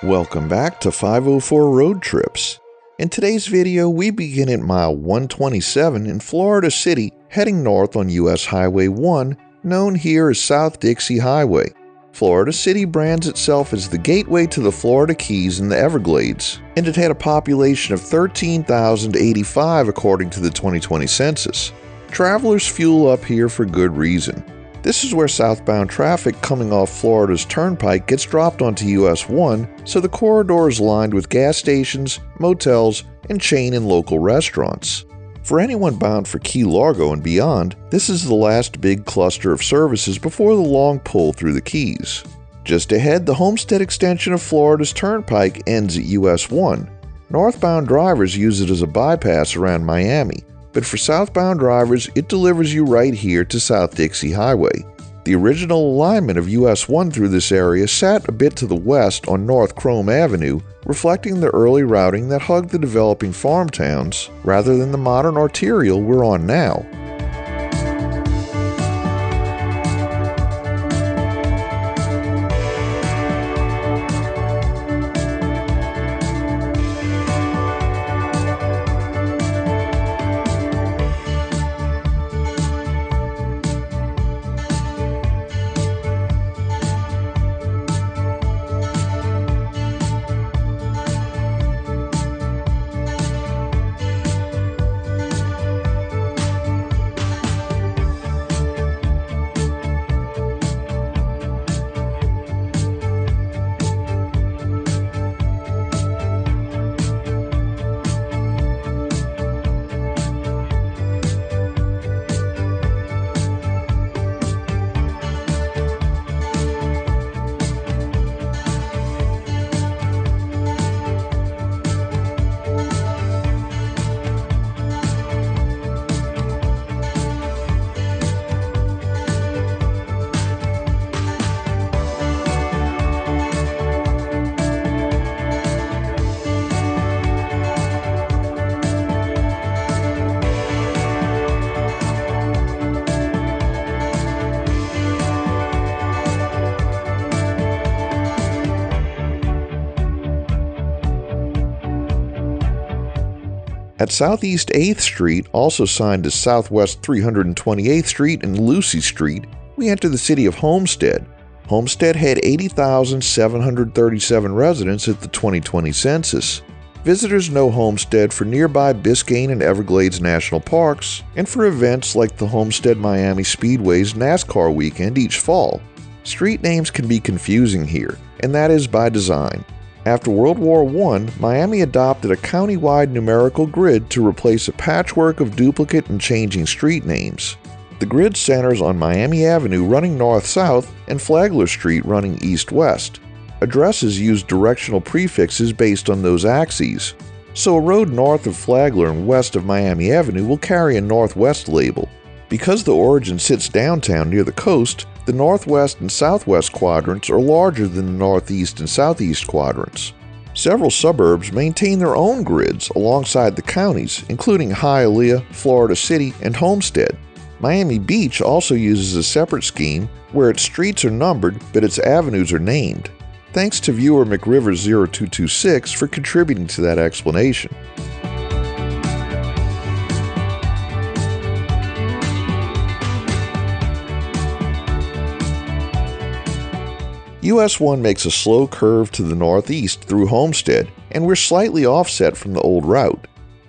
Welcome back to 504 Road Trips. In today's video, we begin at mile 127 in Florida City, heading north on US Highway 1, known here as South Dixie Highway. Florida City brands itself as the gateway to the Florida Keys and the Everglades, and it had a population of 13,085 according to the 2020 census. Travelers fuel up here for good reason. This is where southbound traffic coming off Florida's Turnpike gets dropped onto US-1, so the corridor is lined with gas stations, motels, and chain and local restaurants. For anyone bound for Key Largo and beyond, this is the last big cluster of services before the long pull through the Keys. Just ahead, the Homestead extension of Florida's Turnpike ends at US-1. Northbound drivers use it as a bypass around Miami, but for southbound drivers, it delivers you right here to South Dixie Highway. The original alignment of US-1 through this area sat a bit to the west on North Chrome Avenue, reflecting the early routing that hugged the developing farm towns, rather than the modern arterial we're on now. At Southeast 8th Street, also signed as Southwest 328th Street and Lucy Street, we enter the city of Homestead. Homestead had 80,737 residents at the 2020 census. Visitors know Homestead for nearby Biscayne and Everglades National Parks, and for events like the Homestead Miami Speedway's NASCAR weekend each fall. Street names can be confusing here, and that is by design. After World War I, Miami adopted a countywide numerical grid to replace a patchwork of duplicate and changing street names. The grid centers on Miami Avenue running north-south and Flagler Street running east-west. Addresses use directional prefixes based on those axes. So a road north of Flagler and west of Miami Avenue will carry a northwest label. Because the origin sits downtown near the coast, the northwest and southwest quadrants are larger than the northeast and southeast quadrants. Several suburbs maintain their own grids alongside the counties, including Hialeah, Florida City, and Homestead. Miami Beach also uses a separate scheme where its streets are numbered but its avenues are named. Thanks to viewer McRivers0226 for contributing to that explanation. US-1 makes a slow curve to the northeast through Homestead, and we're slightly offset from the old route.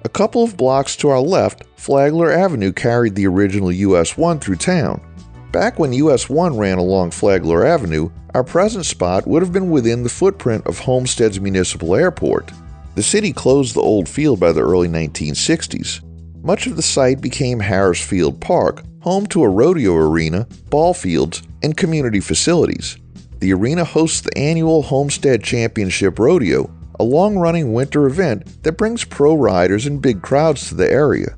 A couple of blocks to our left, Flagler Avenue carried the original US-1 through town. Back when US-1 ran along Flagler Avenue, our present spot would have been within the footprint of Homestead's municipal airport. The city closed the old field by the early 1960s. Much of the site became Harris Field Park, home to a rodeo arena, ball fields, and community facilities. The arena hosts the annual Homestead Championship Rodeo, a long-running winter event that brings pro riders and big crowds to the area.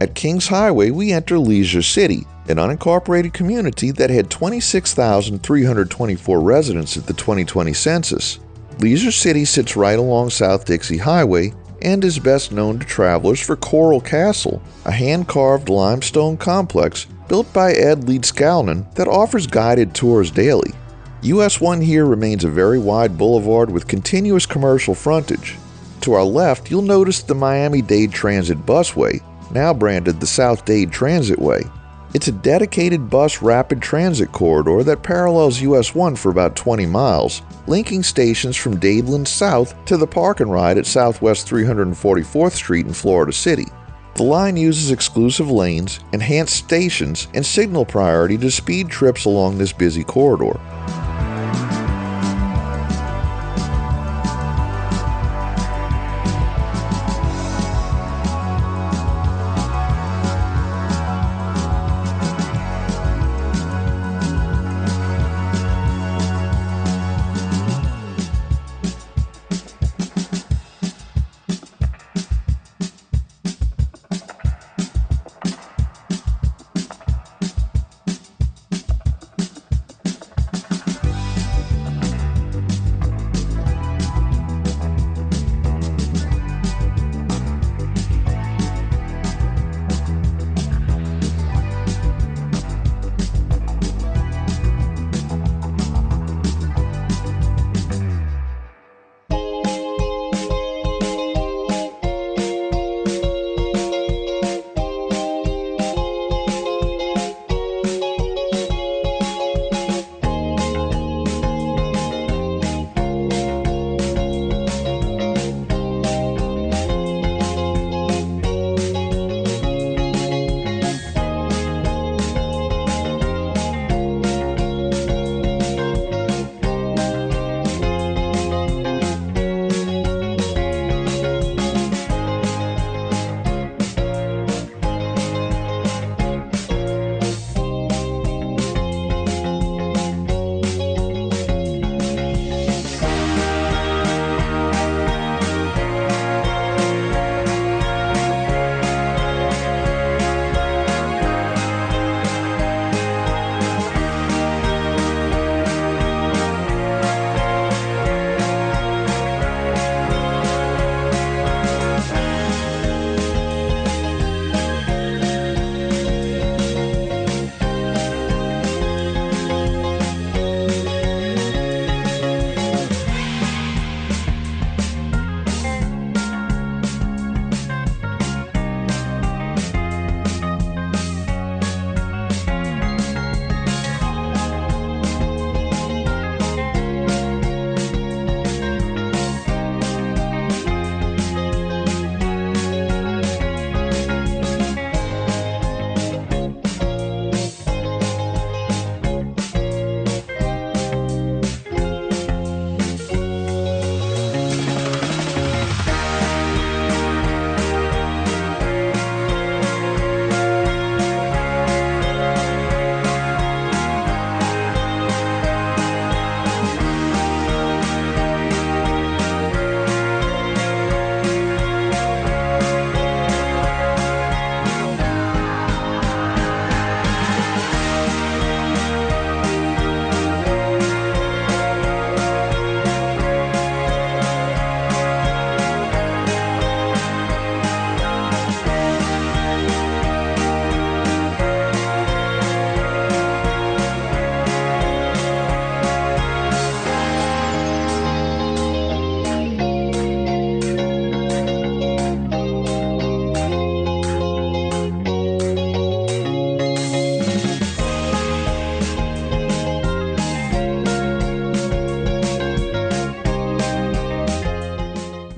At Kings Highway, we enter Leisure City, an unincorporated community that had 26,324 residents at the 2020 census. Leisure City sits right along South Dixie Highway and is best known to travelers for Coral Castle, a hand-carved limestone complex built by Ed Leedskalnin that offers guided tours daily. US-1 here remains a very wide boulevard with continuous commercial frontage. To our left, you'll notice the Miami-Dade Busway, now branded the South Dade TransitWay. It's a dedicated bus rapid transit corridor that parallels US-1 for about 20 miles, linking stations from Dadeland south to the park and ride at Southwest 344th Street in Florida City. The line uses exclusive lanes, enhanced stations, and signal priority to speed trips along this busy corridor.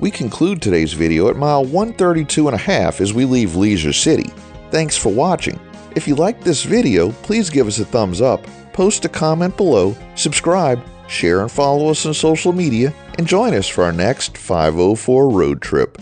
We conclude today's video at mile 132.5 as we leave Leisure City. Thanks for watching. If you liked this video, please give us a thumbs up, post a comment below, subscribe, share and follow us on social media, and join us for our next 504 road trip.